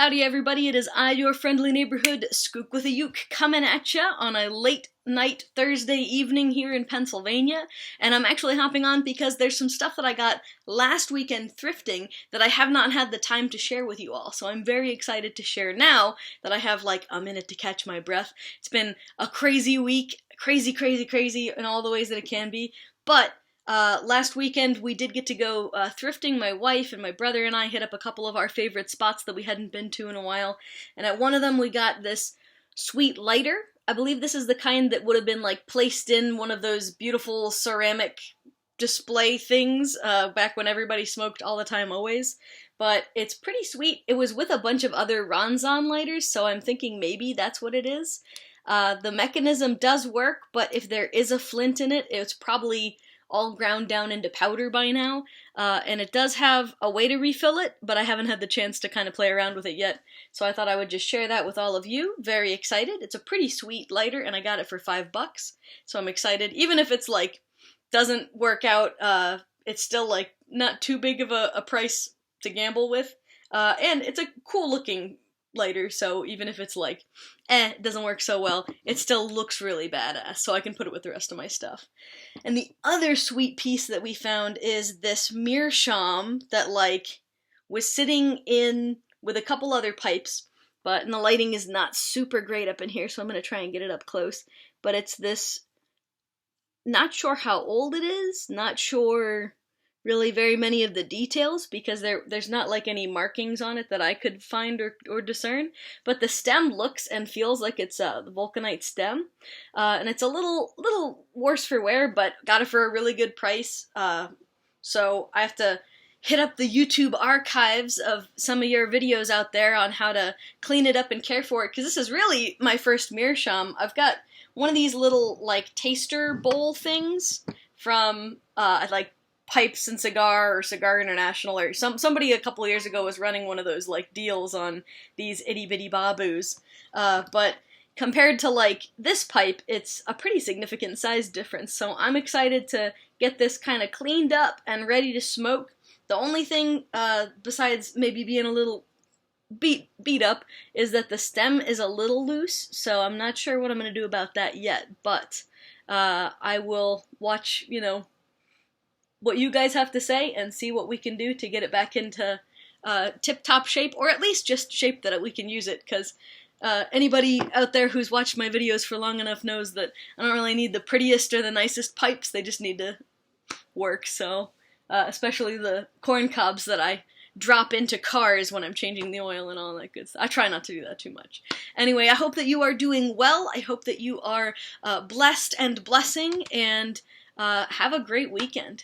Howdy everybody, it is I, your friendly neighborhood Skook with a Uke, coming at ya on a late night Thursday evening here in Pennsylvania, and I'm actually hopping on because there's some stuff that I got last weekend thrifting that I have not had the time to share with you all, so I'm very excited to share now that I have like a minute to catch my breath. It's been a crazy week, crazy in all the ways that it can be, but last weekend we did get to go thrifting. My wife and my brother and I hit up a couple of our favorite spots that we hadn't been to in a while, and at one of them we got this sweet lighter. I believe this is the kind that would have been like placed in one of those beautiful ceramic display things back when everybody smoked all the time always, but it's pretty sweet. It was with a bunch of other Ronzon lighters, so I'm thinking maybe that's what it is. The mechanism does work, but if there is a flint in it, it's probably all ground down into powder by now, and it does have a way to refill it, but I haven't had the chance to kind of play around with it yet, so I thought I would just share that with all of you. Very excited. It's a pretty sweet lighter, and I got it for $5, so I'm excited. Even if it's like, doesn't work out, it's still like not too big of a price to gamble with, and it's a cool looking lighter, so even if it's like, it doesn't work so well, it still looks really badass, so I can put it with the rest of my stuff. And the other sweet piece that we found is this Meerschaum that like was sitting in with a couple other pipes, and the lighting is not super great up in here, so I'm going to try and get it up close, but it's this, not sure how old it is, not sure really very many of the details, because there's not like any markings on it that I could find or discern, but the stem looks and feels like it's the vulcanite stem, and it's a little worse for wear, but got it for a really good price, so I have to hit up the YouTube archives of some of your videos out there on how to clean it up and care for it, because this is really my first Meerschaum. I've got one of these little like taster bowl things from like Pipes and Cigar or Cigar International, or somebody a couple years ago was running one of those like deals on these itty bitty babus, but compared to like this pipe, it's a pretty significant size difference, so I'm excited to get this kind of cleaned up and ready to smoke. The only thing, besides maybe being a little beat up, is that the stem is a little loose, so I'm not sure what I'm going to do about that yet, but I will watch, what you guys have to say and see what we can do to get it back into tip-top shape, or at least just shape that we can use it, because anybody out there who's watched my videos for long enough knows that I don't really need the prettiest or the nicest pipes, they just need to work, so especially the corn cobs that I drop into cars when I'm changing the oil and all that good stuff. I try not to do that too much. Anyway, I hope that you are doing well, I hope that you are blessed and blessing, and have a great weekend.